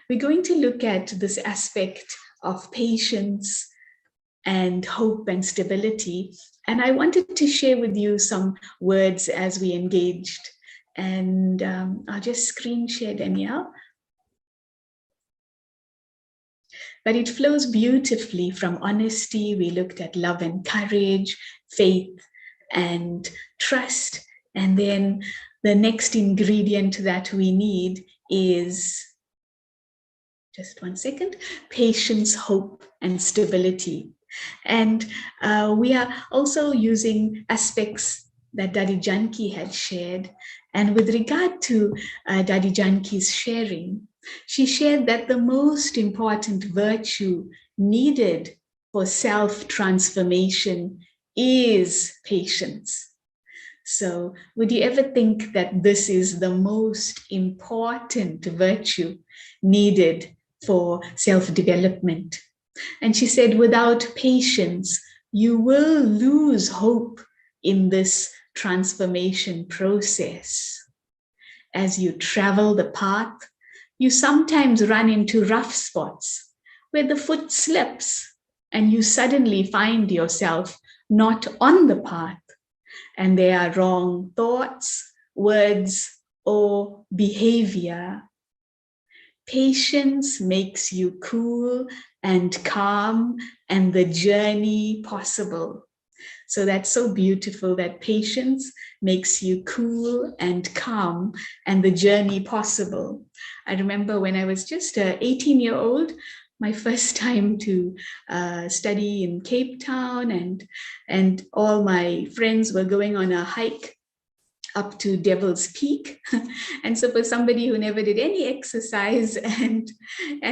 we're going to look at this aspect of patience and hope and stability. And I wanted to share with you some words as we engaged. And I'll just screen share, Danielle. But it flows beautifully from honesty. We looked at love and courage, faith and trust. And then the next ingredient that we need is, just one second, patience, hope, and stability. And we are also using aspects that Dadi Janki had shared. And with regard to Dadi Janki's sharing, she shared that the most important virtue needed for self-transformation is patience. So would you ever think that this is the most important virtue needed for self-development? And she said, without patience, you will lose hope in this transformation process. As you travel the path, you sometimes run into rough spots where the foot slips and you suddenly find yourself not on the path, and there are wrong thoughts, words, or behavior. Patience makes you cool and calm and the journey possible. So that's so beautiful, that patience makes you cool and calm and the journey possible. I remember when I was just an 18-year-old, my first time to study in Cape Town, and all my friends were going on a hike up to Devil's Peak. And so for somebody who never did any exercise and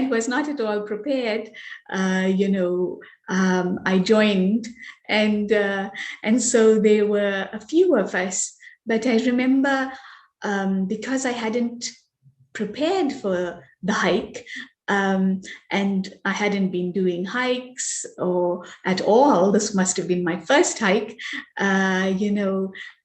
was not at all prepared, I joined. And so there were a few of us, but I remember because I hadn't prepared for the hike, and I hadn't been doing hikes or at all. This must have been my first hike,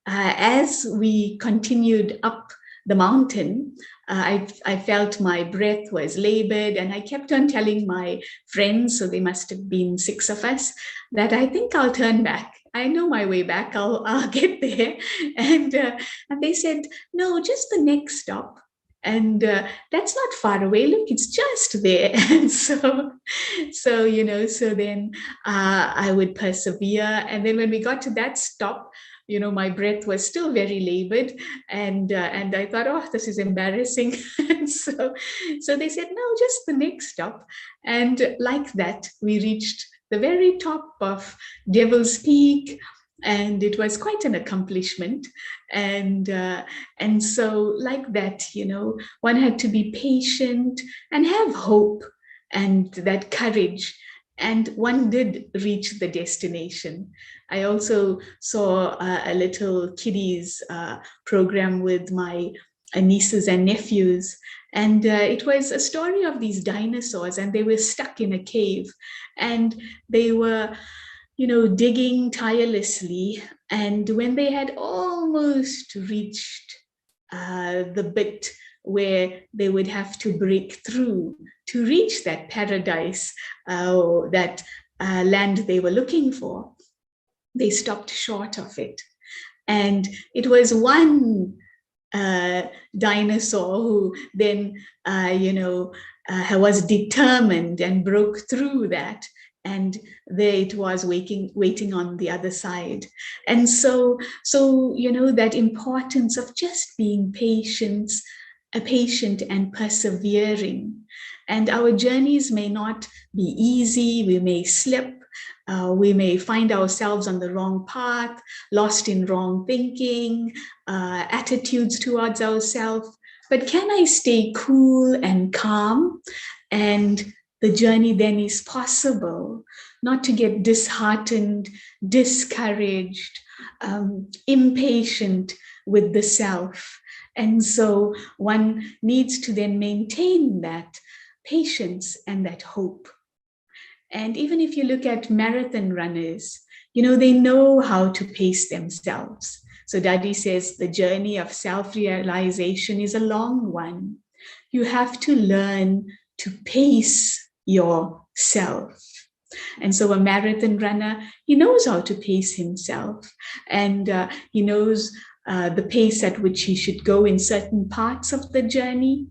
as we continued up the mountain, I felt my breath was labored, and I kept on telling my friends, so there must have been 6 of us, that I think I'll turn back. I know my way back. I'll get there. And they said, no, just the next stop. And that's not far away. Look, it's just there. And so then I would persevere. And then when we got to that stop, my breath was still very labored, and I thought, oh, this is embarrassing. And so they said, no, just the next stop. And like that, we reached the very top of Devil's Peak, and it was quite an accomplishment. And so like that, one had to be patient and have hope and that courage. And one did reach the destination. I also saw a little kiddies program with my nieces and nephews. And it was a story of these dinosaurs, and they were stuck in a cave. And they were, digging tirelessly. And when they had almost reached the bit where they would have to break through to reach that paradise, that land they were looking for, they stopped short of it. And it was one dinosaur who then, was determined and broke through that. And there it was waiting on the other side. And so that importance of just being patient and persevering. And our journeys may not be easy. We may slip. We may find ourselves on the wrong path, lost in wrong thinking, attitudes towards ourselves. But can I stay cool and calm? And the journey then is possible, not to get disheartened, discouraged, impatient with the self. And so one needs to then maintain that patience and that hope. And even if you look at marathon runners, they know how to pace themselves. So Dadi says the journey of self-realization is a long one. you have to learn to pace yourself. And so a marathon runner, he knows how to pace himself, and he knows the pace at which he should go in certain parts of the journey.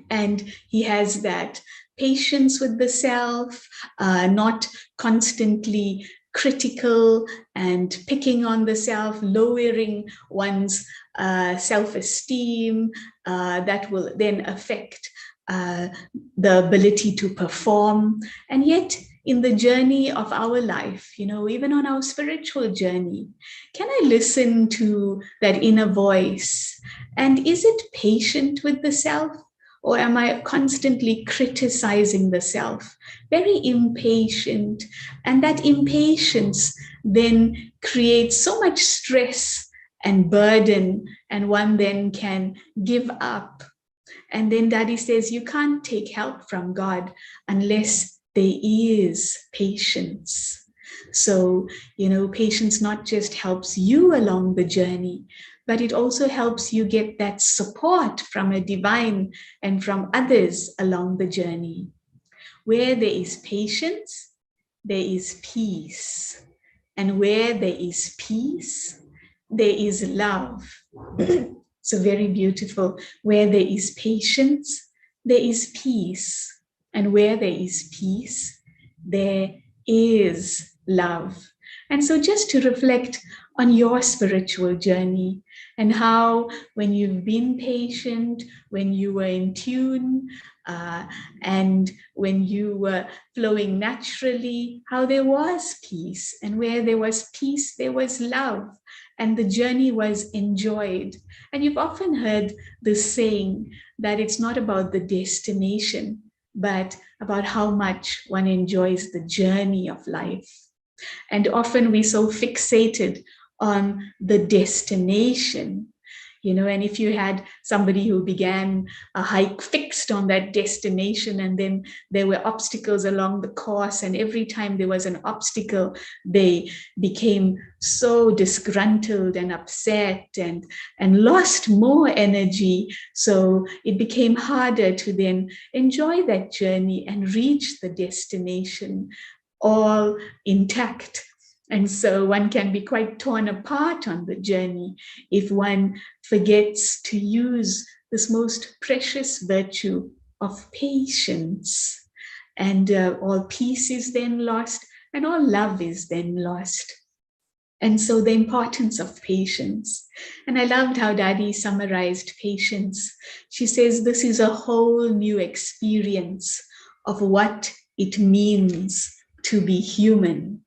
And he has that patience with the self, not constantly critical and picking on the self, lowering one's self-esteem, that will then affect the ability to perform. And yet, in the journey of our life, even on our spiritual journey, can I listen to that inner voice? And is it patient with the self? Or am I constantly criticizing the self? Very impatient. And that impatience then creates so much stress and burden, and one then can give up. And then Daddy says, you can't take help from God unless there is patience. So, patience not just helps you along the journey, but it also helps you get that support from a divine and from others along the journey. Where there is patience, there is peace. And where there is peace, there is love. So very beautiful. Where there is patience, there is peace. And where there is peace, there is love. And so just to reflect on your spiritual journey and how, when you've been patient, when you were in tune, and when you were flowing naturally, how there was peace. And where there was peace, there was love. And the journey was enjoyed. And you've often heard this saying that it's not about the destination, but about how much one enjoys the journey of life. And often we're so fixated on the destination, and if you had somebody who began a hike fixed on that destination, and then there were obstacles along the course, and every time there was an obstacle, they became so disgruntled and upset and lost more energy. So it became harder to then enjoy that journey and reach the destination all intact. And so one can be quite torn apart on the journey if one forgets to use this most precious virtue of patience. And all peace is then lost, and all love is then lost. And so the importance of patience. And I loved how Daddy summarized patience. She says this is a whole new experience of what it means to be human.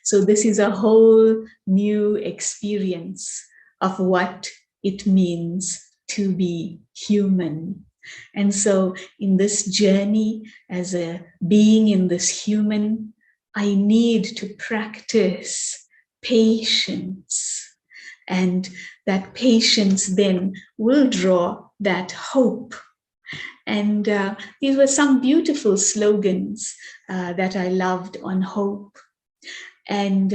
So this is a whole new experience of what it means to be human. And so in this journey, as a being in this human, I need to practice patience. And that patience then will draw that hope. And these were some beautiful slogans that I loved on hope. And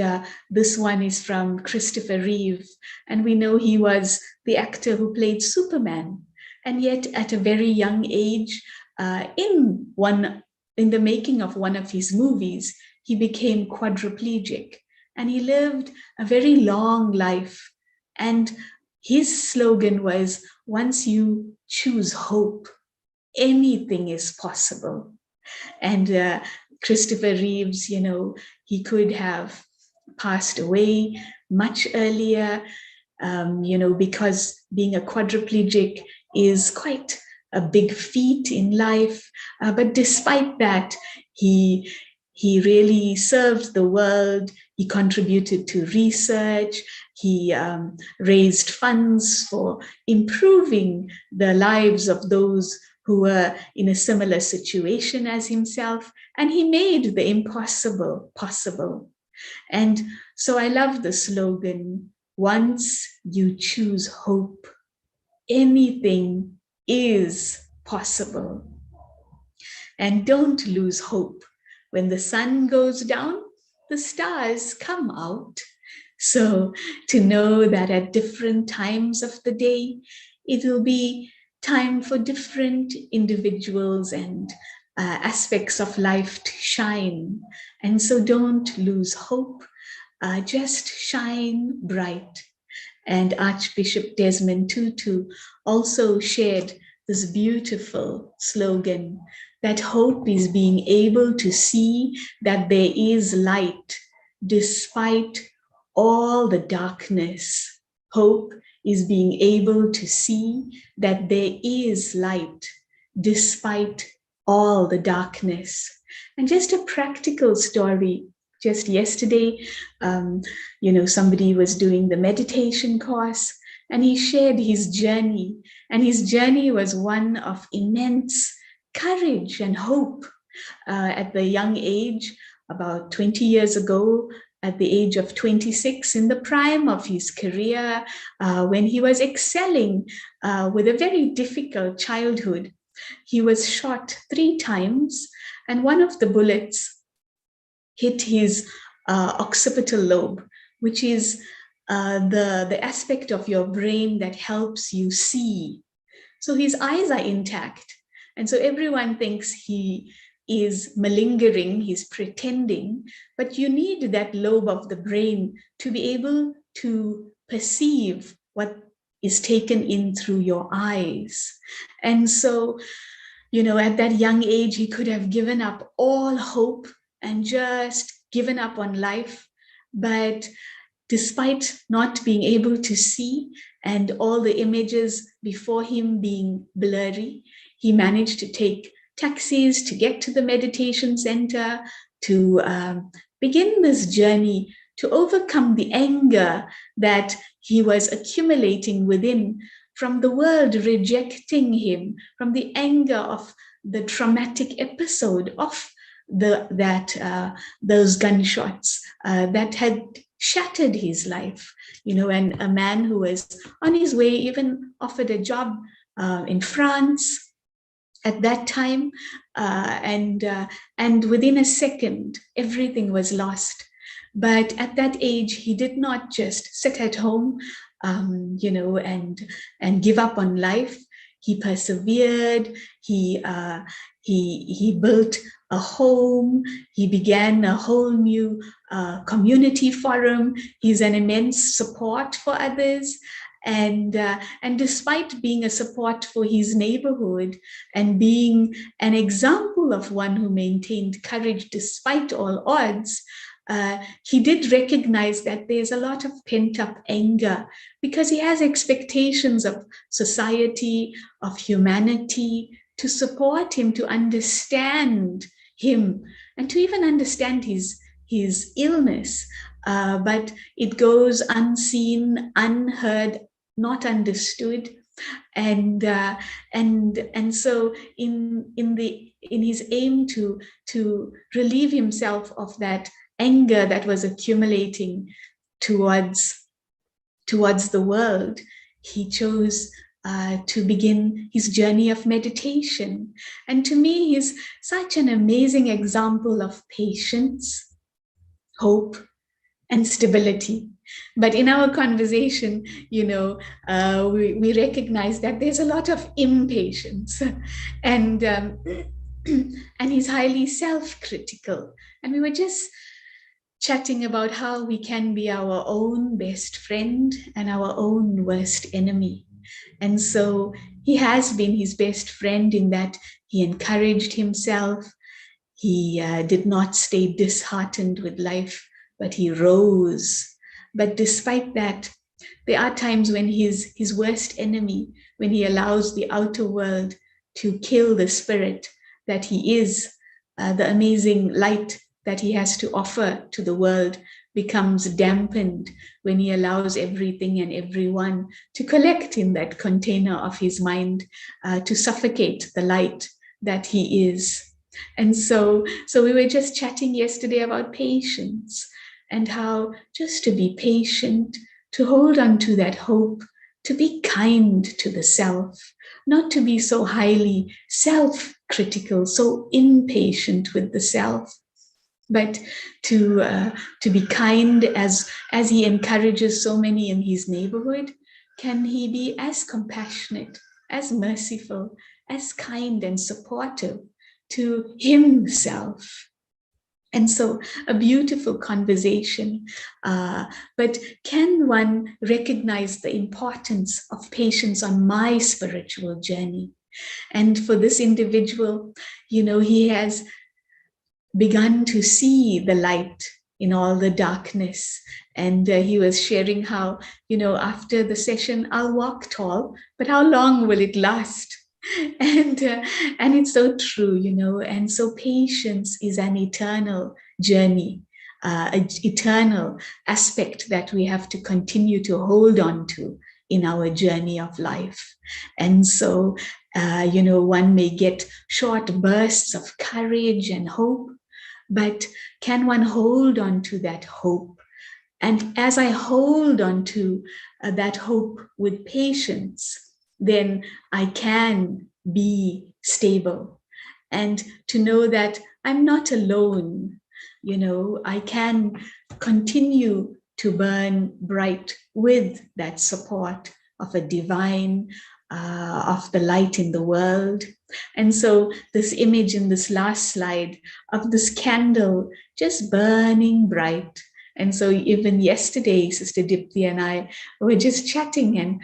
this one is from Christopher Reeve. And we know he was the actor who played Superman. And yet at a very young age, in the making of one of his movies, he became quadriplegic. And he lived a very long life. And his slogan was, once you choose hope, anything is possible. And Christopher Reeves, he could have passed away much earlier, because being a quadriplegic is quite a big feat in life. But despite that, he really served the world. He contributed to research. He raised funds for improving the lives of those who were in a similar situation as himself, and he made the impossible possible. And so I love the slogan, once you choose hope, anything is possible. And don't lose hope. When the sun goes down, the stars come out. So to know that at different times of the day, it will be time for different individuals and aspects of life to shine. And so don't lose hope, just shine bright. And Archbishop Desmond Tutu also shared this beautiful slogan that hope is being able to see that there is light despite all the darkness. Hope is being able to see that there is light despite all the darkness. And just a practical story. Just yesterday, somebody was doing the meditation course and he shared his journey. And his journey was one of immense courage and hope. At the young age, about 20 years ago, at the age of 26, in the prime of his career, when he was excelling with a very difficult childhood, he was shot 3 times, and one of the bullets hit his occipital lobe, which is the aspect of your brain that helps you see. So his eyes are intact. And so everyone thinks he is malingering, he's pretending, but you need that lobe of the brain to be able to perceive what is taken in through your eyes. And so, at that young age, he could have given up all hope and just given up on life. But despite not being able to see and all the images before him being blurry, he managed to take taxis to get to the meditation center, to begin this journey, to overcome the anger that he was accumulating within from the world rejecting him, from the anger of the traumatic episode of those gunshots that had shattered his life, and a man who was on his way, even offered a job in France at that time, and within a second, everything was lost. But at that age, he did not just sit at home, and give up on life. He persevered. He built a home. He began a whole new community forum. He's an immense support for others. And despite being a support for his neighborhood and being an example of one who maintained courage despite all odds, he did recognize that there's a lot of pent-up anger because he has expectations of society, of humanity, to support him, to understand him, and to even understand his illness. But it goes unseen, unheard, not understood. And so in his aim to relieve himself of that anger that was accumulating towards the world, he chose to begin his journey of meditation. And to me, he's such an amazing example of patience, hope, and stability. But in our conversation, we recognize that there's a lot of impatience, and and he's highly self-critical. And we were just chatting about how we can be our own best friend and our own worst enemy. And so he has been his best friend in that he encouraged himself. He did not stay disheartened with life, but he rose. But despite that, there are times when his worst enemy, when he allows the outer world to kill the spirit that he is, the amazing light that he has to offer to the world becomes dampened when he allows everything and everyone to collect in that container of his mind, to suffocate the light that he is. And so we were just chatting yesterday about patience and how just to be patient, to hold on to that hope, to be kind to the self, not to be so highly self-critical, so impatient with the self, but to be kind as he encourages so many in his neighborhood. Can he be as compassionate as merciful, as kind and supportive to himself. And so a beautiful conversation. But can one recognize the importance of patience on my spiritual journey? And for this individual, he has begun to see the light in all the darkness. And he was sharing how, after the session, I'll walk tall, but how long will it last? And it's so true, and so patience is an eternal journey, an eternal aspect that we have to continue to hold on to in our journey of life. And so, one may get short bursts of courage and hope, but can one hold on to that hope? And as I hold on to that hope with patience, then I can be stable. And to know that I'm not alone, I can continue to burn bright with that support of a divine, of the light in the world. And so this image in this last slide of this candle just burning bright. And so even yesterday, Sister Dipti and I were just chatting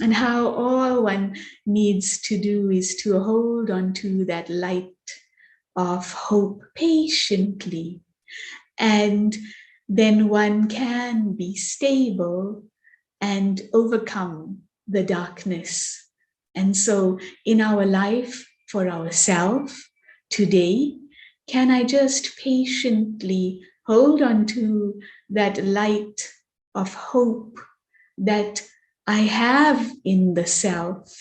and how all one needs to do is to hold on to that light of hope patiently. And then one can be stable and overcome the darkness. And so in our life, for ourselves today, can I just patiently hold on to that light of hope that I have in the self?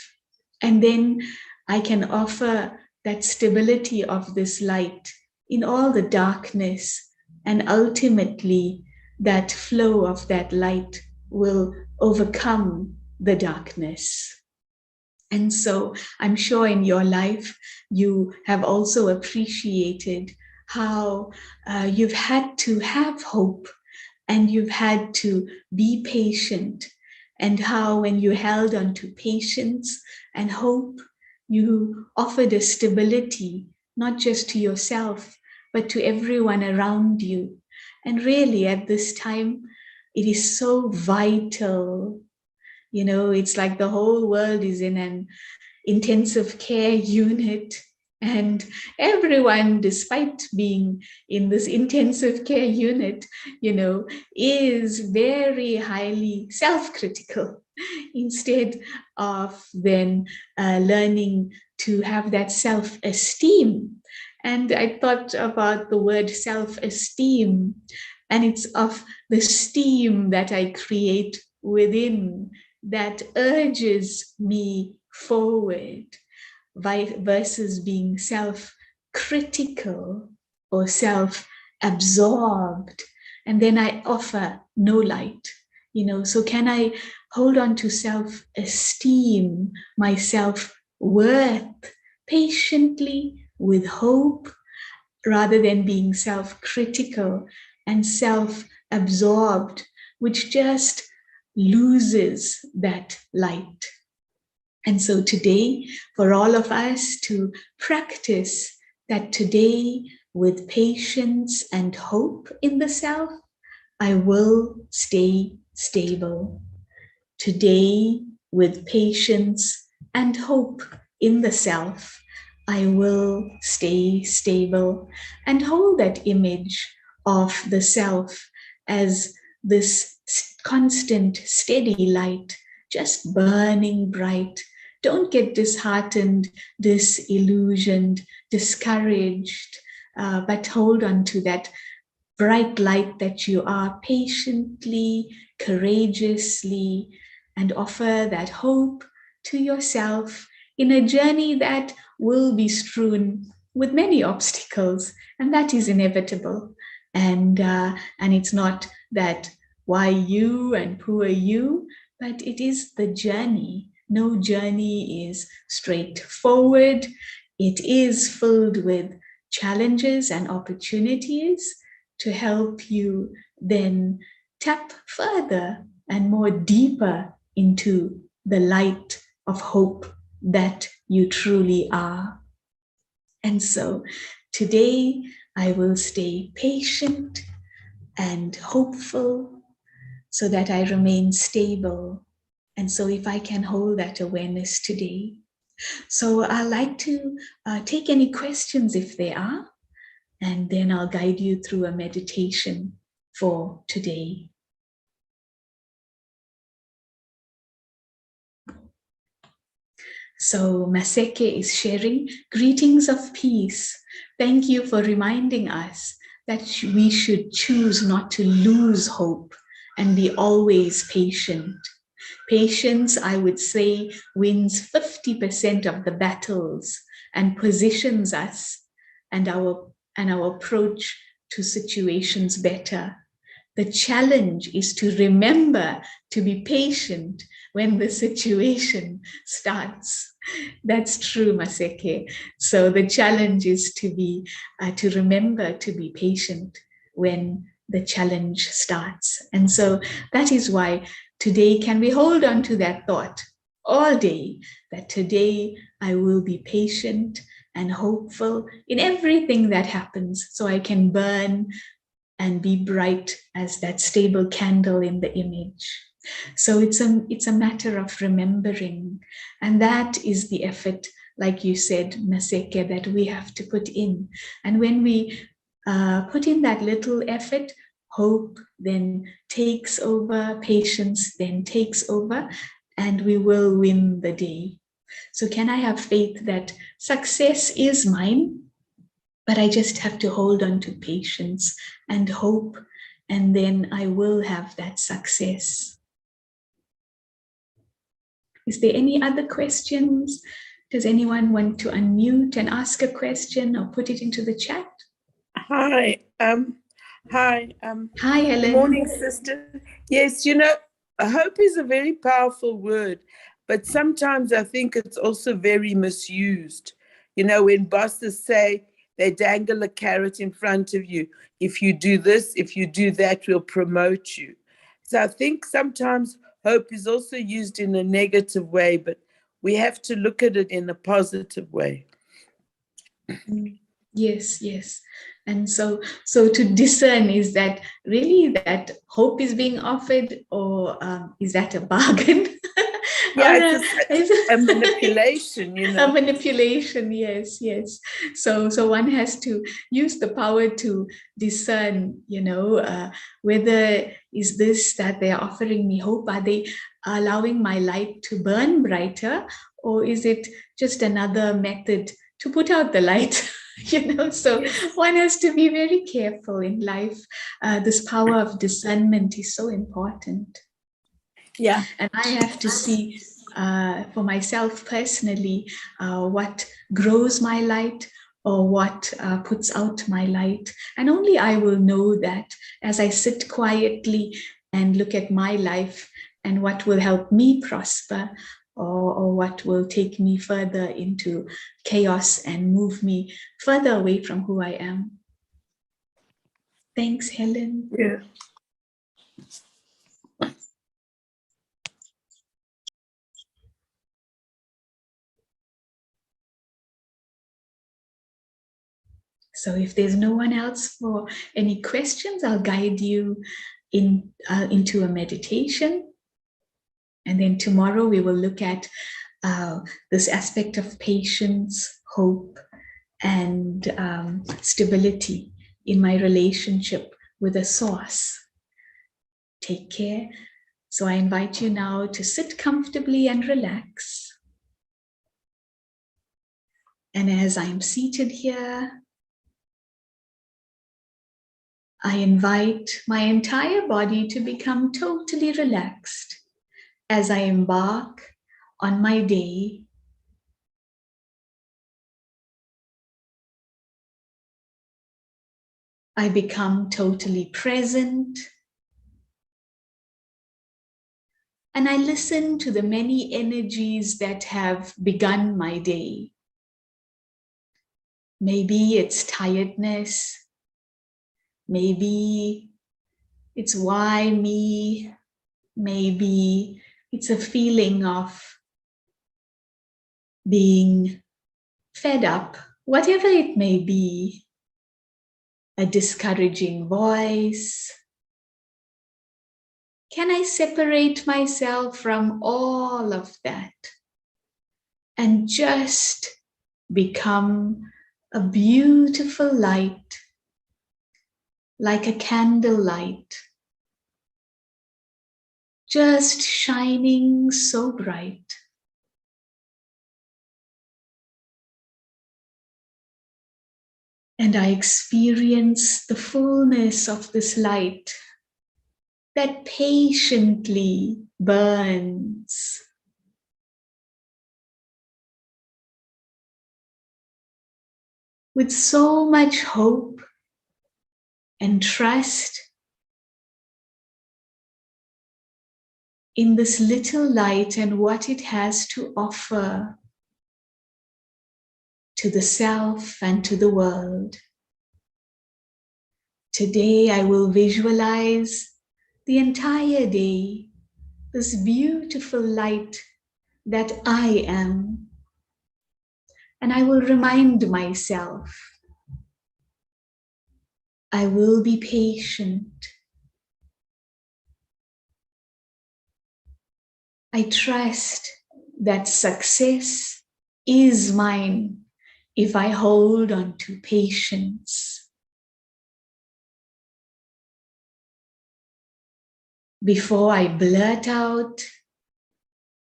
And then I can offer that stability of this light in all the darkness, and ultimately that flow of that light will overcome the darkness. And so I'm sure in your life, you have also appreciated how you've had to have hope and you've had to be patient, and how when you held on to patience and hope, you offered a stability, not just to yourself, but to everyone around you. And really at this time, it is so vital. It's like the whole world is in an intensive care unit, and everyone, despite being in this intensive care unit, is very highly self-critical instead of then learning to have that self-esteem. And I thought about the word self-esteem, and it's of the steam that I create within that urges me forward, versus being self-critical or self-absorbed. And then I offer no light, so can I hold on to self-esteem, my self-worth patiently with hope, rather than being self-critical and self-absorbed, which just loses that light. And so today, for all of us to practice that today with patience and hope in the self, I will stay stable. Today, with patience and hope in the self, I will stay stable, and hold that image of the self as this constant, steady light, just burning bright. Don't get disheartened, disillusioned, discouraged, but hold on to that bright light that you are patiently, courageously, and offer that hope to yourself in a journey that will be strewn with many obstacles, and that is inevitable. And it's not that why you and poor you, but it is the journey. No journey is straightforward. It is filled with challenges and opportunities to help you then tap further and more deeper into the light of hope that you truly are. And so today I will stay patient and hopeful so that I remain stable. And so if I can hold that awareness today. So I'd like to take any questions if there are, and then I'll guide you through a meditation for today. So Maseke is sharing greetings of peace. Thank you for reminding us that we should choose not to lose hope and be always patient. Patience, I would say, wins 50% of the battles and positions us and our approach to situations better. The challenge is to remember to be patient when the situation starts. That's true, Maseke. So the challenge is to remember to be patient when the challenge starts. And so that is why today, can we hold on to that thought all day, that today I will be patient and hopeful in everything that happens, so I can burn and be bright as that stable candle in the image. So it's a matter of remembering, and that is the effort, like you said, Maseke, that we have to put in. And when we put in that little effort, hope then takes over, patience then takes over, and we will win the day. So can I have faith that success is mine? But I just have to hold on to patience and hope, and then I will have that success. Is there any other questions? Does anyone want to unmute and ask a question or put it into the chat? Hi. Hi, Helen. Good morning, sister. Yes, hope is a very powerful word, but sometimes I think it's also very misused. When bosses say, they dangle a carrot in front of you. If you do this, if you do that, we'll promote you. So I think sometimes hope is also used in a negative way, but we have to look at it in a positive way. Yes, yes. And so to discern, is that really that hope is being offered, or is that a bargain? Yeah, it's a manipulation, A manipulation, yes, yes. So one has to use the power to discern, whether is this that they're offering me hope? Are they allowing my light to burn brighter, or is it just another method to put out the light? So one has to be very careful in life. This power of discernment is so important. Yeah. And I have to see for myself personally what grows my light or what puts out my light. And only I will know that as I sit quietly and look at my life and what will help me prosper, or what will take me further into chaos and move me further away from who I am. Thanks, Helen. Yeah. So if there's no one else for any questions, I'll guide you into a meditation. And then tomorrow we will look at this aspect of patience, hope, and stability in my relationship with the source. Take care. So I invite you now to sit comfortably and relax. And as I'm seated here, I invite my entire body to become totally relaxed as I embark on my day. I become totally present, and I listen to the many energies that have begun my day. Maybe it's tiredness, maybe it's why me, maybe it's a feeling of being fed up, whatever it may be, a discouraging voice. Can I separate myself from all of that and just become a beautiful light, like a candlelight, just shining so bright? And I experience the fullness of this light that patiently burns. With so much hope and trust in this little light and what it has to offer to the self and to the world. Today I will visualize the entire day, this beautiful light that I am. And I will remind myself, I will be patient. I trust that success is mine if I hold on to patience. Before I blurt out,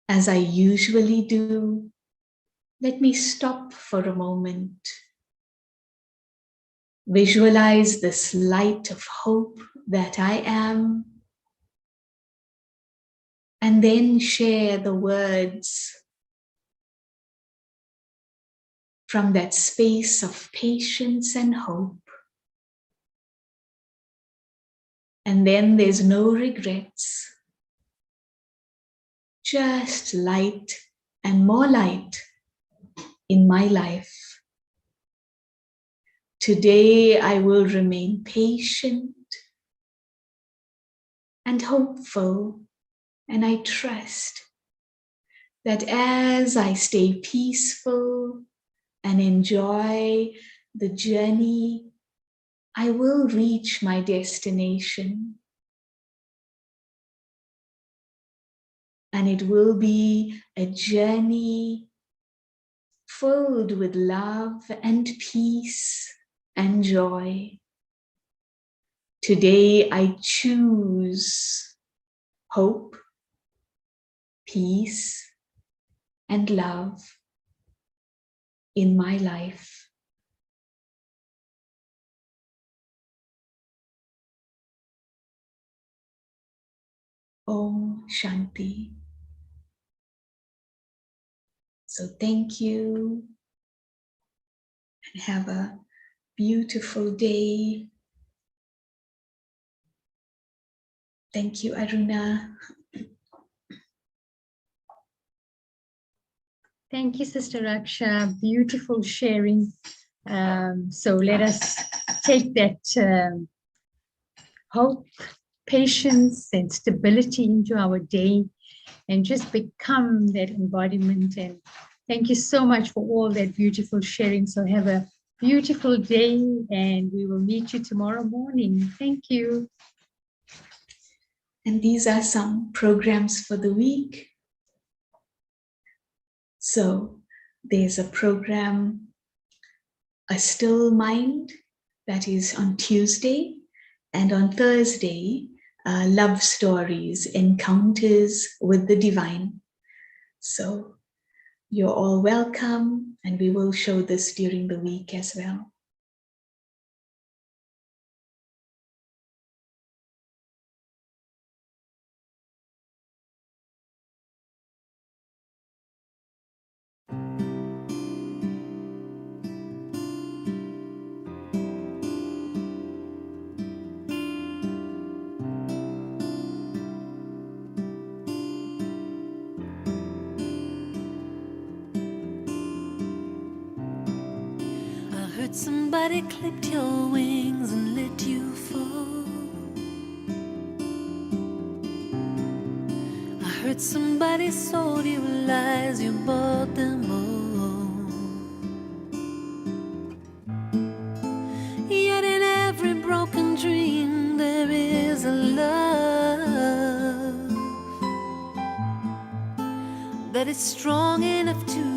as I usually do, let me stop for a moment. Visualize this light of hope that I am, and then share the words from that space of patience and hope. And then there's no regrets, just light and more light in my life. Today I will remain patient and hopeful, and I trust that as I stay peaceful and enjoy the journey, I will reach my destination. And it will be a journey filled with love and peace and joy. Today I choose hope, peace, and love in my life. Om Shanti. So thank you and have a beautiful day. Thank you, Aruna. Thank you, Sister Raksha. Beautiful sharing. So let us take that hope, patience, and stability into our day and just become that embodiment. And thank you so much for all that beautiful sharing. So have a beautiful day, and we will meet you tomorrow morning. Thank you. And these are some programs for the week. So there's a program, A Still Mind, that is on Tuesday, and on Thursday, Love Stories, Encounters with the Divine. So you're all welcome, and we will show this during the week as well. Somebody clipped your wings and let you fall. I heard somebody sold you lies, you bought them all. it's strong enough to